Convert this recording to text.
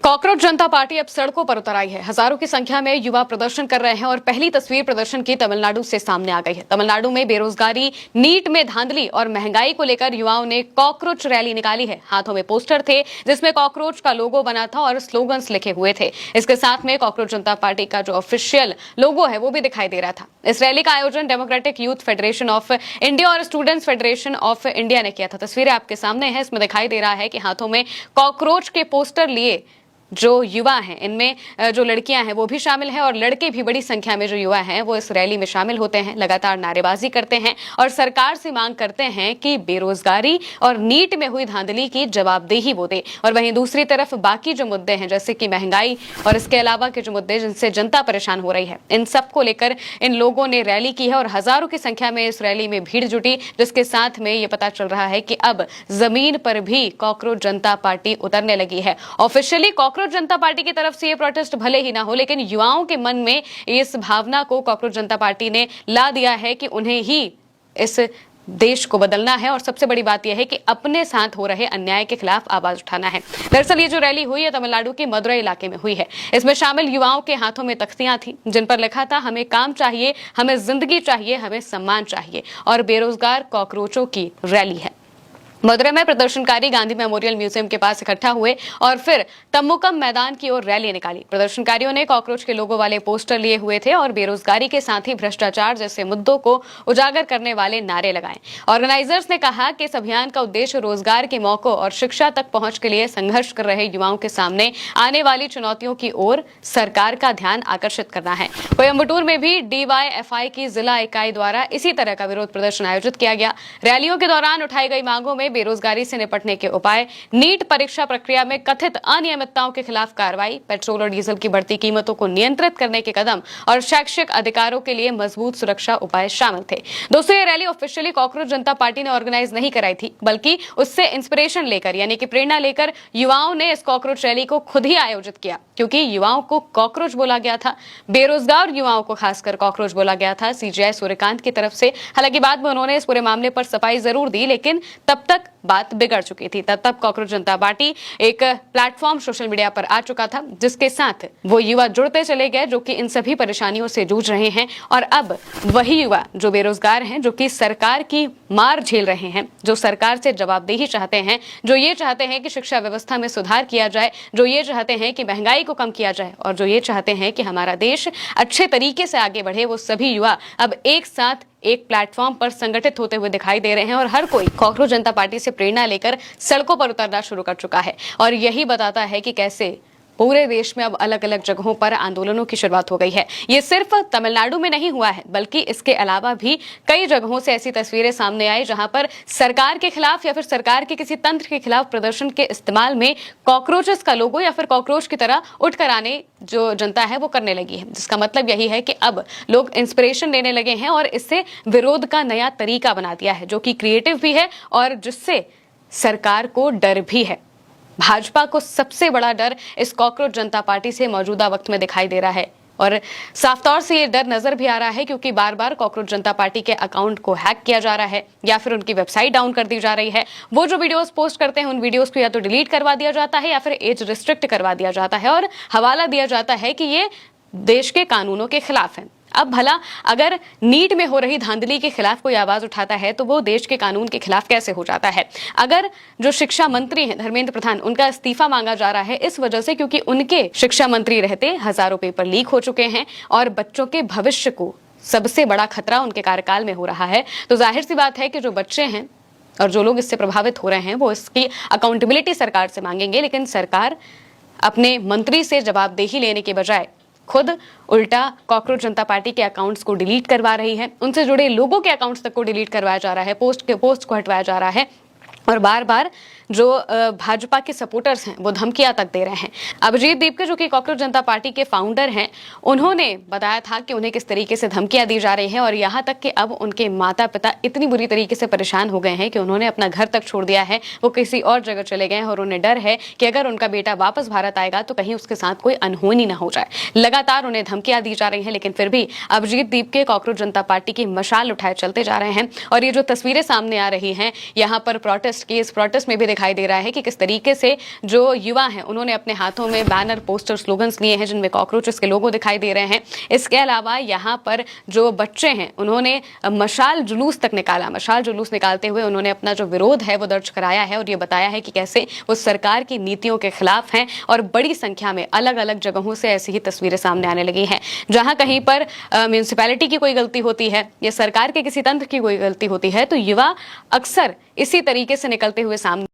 Cockroach जनता party अब सड़कों पर उतर आई है। हजारों की संख्या में युवा प्रदर्शन कर रहे हैं और पहली तस्वीर प्रदर्शन की तमिलनाडु से सामने आ गई है। तमिलनाडु में बेरोजगारी, नीट में धांधली और महंगाई को लेकर युवाओं ने कॉकरोच रैली निकाली है। हाथों में पोस्टर थे जिसमें कॉकरोच का लोगो बना था और स्लोगन्स लिखे हुए थे। इसके साथ में कॉकरोच जनता पार्टी का जो ऑफिशियल लोगो है वो भी दिखाई दे रहा था। इस रैली का आयोजन democratic youth federation of India और स्टूडेंट्स फेडरेशन ऑफ इंडिया ने किया था। तस्वीरें आपके सामने है। इसमें दिखाई दे रहा है कि हाथों में कॉकरोच के पोस्टर लिए जो युवा हैं, इनमें जो लड़कियां हैं वो भी शामिल हैं और लड़के भी बड़ी संख्या में जो युवा हैं वो इस रैली में शामिल होते हैं। लगातार नारेबाजी करते हैं और सरकार से मांग करते हैं कि बेरोजगारी और नीट में हुई धांधली की जवाबदेही वो दे। और वहीं दूसरी तरफ बाकी जो मुद्दे हैं जैसे कि महंगाई और इसके अलावा के जो मुद्दे जिनसे जनता परेशान हो रही है, इन सबको लेकर इन लोगों ने रैली की है और हजारों की संख्या में इस रैली में भीड़ जुटी, जिसके साथ में ये पता चल रहा है कि अब जमीन पर भी कॉकरोच जनता पार्टी उतरने लगी है। ऑफिशियली कॉकरोच जनता पार्टी की तरफ से ये प्रोटेस्ट भले ही ना हो, लेकिन युवाओं के मन में इस भावना को कॉकरोच जनता पार्टी ने ला दिया है कि उन्हें ही इस देश को बदलना है और सबसे बड़ी बात यह है कि अपने साथ हो रहे अन्याय के खिलाफ आवाज उठाना है। दरअसल ये जो रैली हुई है तमिलनाडु के मदुरई इलाके में हुई है। इसमें शामिल युवाओं के हाथों में तख्तियां थी जिन पर लिखा था, हमें काम चाहिए, हमें जिंदगी चाहिए, हमें सम्मान चाहिए और बेरोजगार कॉकरोचों की रैली है। मदुरई में प्रदर्शनकारी गांधी मेमोरियल म्यूजियम के पास इकट्ठा हुए और फिर तमुकम मैदान की ओर रैली निकाली। प्रदर्शनकारियों ने कॉकरोच के लोगो वाले पोस्टर लिए हुए थे और बेरोजगारी के साथ ही भ्रष्टाचार जैसे मुद्दों को उजागर करने वाले नारे लगाए। ऑर्गेनाइजर्स ने कहा कि इस अभियान का उद्देश्य रोजगार के मौकों और शिक्षा तक पहुंच के लिए संघर्ष कर रहे युवाओं के सामने आने वाली चुनौतियों की ओर सरकार का ध्यान आकर्षित करना है। कोयम्बटूर में भी DYFI की जिला इकाई द्वारा इसी तरह का विरोध प्रदर्शन आयोजित किया गया। रैलियों के दौरान उठाई गई मांगों में बेरोजगारी से निपटने के उपाय, नीट परीक्षा प्रक्रिया में कथित अनियमितताओं के खिलाफ कार्रवाई, पेट्रोल और डीजल की बढ़ती कीमतों को नियंत्रित करने के कदम और शैक्षिक अधिकारों के लिए मजबूत सुरक्षा उपाय शामिल थे। दोस्तों, ये रैली ऑफिशियली कॉकरोच जनता पार्टी ने ऑर्गेनाइज नहीं कराई थी, बल्कि उससे इंस्पिरेशन लेकर यानी कि प्रेरणा लेकर युवाओं ने इस कॉकरोच रैली को खुद ही आयोजित किया, क्योंकि युवाओं को कॉकरोच बोला गया था। बेरोजगार युवाओं को खासकर कॉकरोच बोला गया था CGI सूर्यकांत की तरफ से। हालांकि बाद में उन्होंने इस पूरे मामले पर सफाई जरूर दी, लेकिन तब तक बात बिगड़ चुकी थी। तब कॉकरोच जनता पार्टी एक प्लेटफॉर्म सोशल मीडिया पर आ चुका था जिसके साथ वो युवा जुड़ते चले गए जो कि इन सभी परेशानियों से जूझ रहे हैं। और अब वही युवा जो बेरोजगार हैं, जो कि सरकार की मार झेल रहे हैं, जो सरकार से जवाबदेही चाहते हैं, जो ये चाहते हैं कि शिक्षा व्यवस्था में सुधार किया जाए, जो ये चाहते हैं कि महंगाई को कम किया जाए और जो ये चाहते हैं कि हमारा देश अच्छे तरीके से आगे बढ़े, वो सभी युवा अब एक साथ एक प्लेटफॉर्म पर संगठित होते हुए दिखाई दे रहे हैं और हर कोई कॉकरोच जनता पार्टी से प्रेरणा लेकर सड़कों पर उतरना शुरू कर चुका है। और यही बताता है कि कैसे पूरे देश में अब अलग अलग जगहों पर आंदोलनों की शुरुआत हो गई है। ये सिर्फ तमिलनाडु में नहीं हुआ है, बल्कि इसके अलावा भी कई जगहों से ऐसी तस्वीरें सामने आई जहां पर सरकार के खिलाफ या फिर सरकार के किसी तंत्र के खिलाफ प्रदर्शन के इस्तेमाल में कॉकरोचेस का लोगो या फिर कॉकरोच की तरह उठकर आने जो जनता है वो करने लगी है। जिसका मतलब यही है कि अब लोग इंस्पिरेशन लेने लगे हैं और इससे विरोध का नया तरीका बना दिया है, जो कि क्रिएटिव भी है और जिससे सरकार को डर भी है। भाजपा को सबसे बड़ा डर इस कॉकरोच जनता पार्टी से मौजूदा वक्त में दिखाई दे रहा है और साफ तौर से ये डर नजर भी आ रहा है, क्योंकि बार बार कॉकरोच जनता पार्टी के अकाउंट को हैक किया जा रहा है या फिर उनकी वेबसाइट डाउन कर दी जा रही है। वो जो वीडियोस पोस्ट करते हैं उन वीडियोस को या तो डिलीट करवा दिया जाता है या फिर एज रिस्ट्रिक्ट करवा दिया जाता है और हवाला दिया जाता है कि ये देश के कानूनों के खिलाफ है। अब भला अगर नीट में हो रही धांधली के खिलाफ कोई आवाज उठाता है तो वो देश के कानून के खिलाफ कैसे हो जाता है। अगर जो शिक्षा मंत्री हैं धर्मेंद्र प्रधान, उनका इस्तीफा मांगा जा रहा है इस वजह से क्योंकि उनके शिक्षा मंत्री रहते हजारों पेपर लीक हो चुके हैं और बच्चों के भविष्य को सबसे बड़ा खतरा उनके कार्यकाल में हो रहा है, तो जाहिर सी बात है कि जो बच्चे हैं और जो लोग इससे प्रभावित हो रहे हैं वो इसकी अकाउंटेबिलिटी सरकार से मांगेंगे। लेकिन सरकार अपने मंत्री से जवाबदेही लेने के बजाय खुद उल्टा कॉकरोच जनता पार्टी के अकाउंट्स को डिलीट करवा रही है, उनसे जुड़े लोगों के अकाउंट्स तक को डिलीट करवाया जा रहा है, पोस्ट को हटवाया जा रहा है और बार बार जो भाजपा के सपोर्टर्स हैं वो धमकियां तक दे रहे हैं। अभिजीत दीपके जो कि कॉकरोच जनता पार्टी के फाउंडर हैं, उन्होंने बताया था कि उन्हें किस तरीके से धमकियां दी जा रही हैं और यहाँ तक कि अब उनके माता पिता इतनी बुरी तरीके से परेशान हो गए हैं कि उन्होंने अपना घर तक छोड़ दिया है, वो किसी और जगह चले गए हैं और उन्हें डर है कि अगर उनका बेटा वापस भारत आएगा तो कहीं उसके साथ कोई अनहोनी ना हो जाए। लगातार उन्हें धमकियां दी जा रही हैं, लेकिन फिर भी अभिजीत दीपके कॉकरोच जनता पार्टी की मशाल उठाए चलते जा रहे हैं। और ये जो तस्वीरें सामने आ रही हैं, यहाँ पर प्रोटेस्ट प्रोटेस्ट की। इस प्रोटेस्ट में भी दिखाई दे रहा है कि किस तरीके से जो युवा हैं उन्होंने अपने हाथों में बैनर, पोस्टर, स्लोगन्स लिए हैं जिनमें कॉकरोचेस के लोगो दिखाई दे रहे हैं। इसके अलावा यहाँ पर जो बच्चे हैं उन्होंने मशाल जुलूस तक निकाला। मशाल जुलूस निकालते हुए उन्होंने अपना जो विरोध है वो दर्ज कराया है और ये बताया है कि कैसे वो सरकार की नीतियों के खिलाफ हैं। और बड़ी संख्या में अलग अलग जगहों से ऐसी ही तस्वीरें सामने आने लगी हैं। जहां कहीं पर म्यूनिसिपैलिटी की कोई गलती होती है या सरकार के किसी तंत्र की कोई गलती होती है तो युवा अक्सर इसी तरीके से निकलते हुए सामने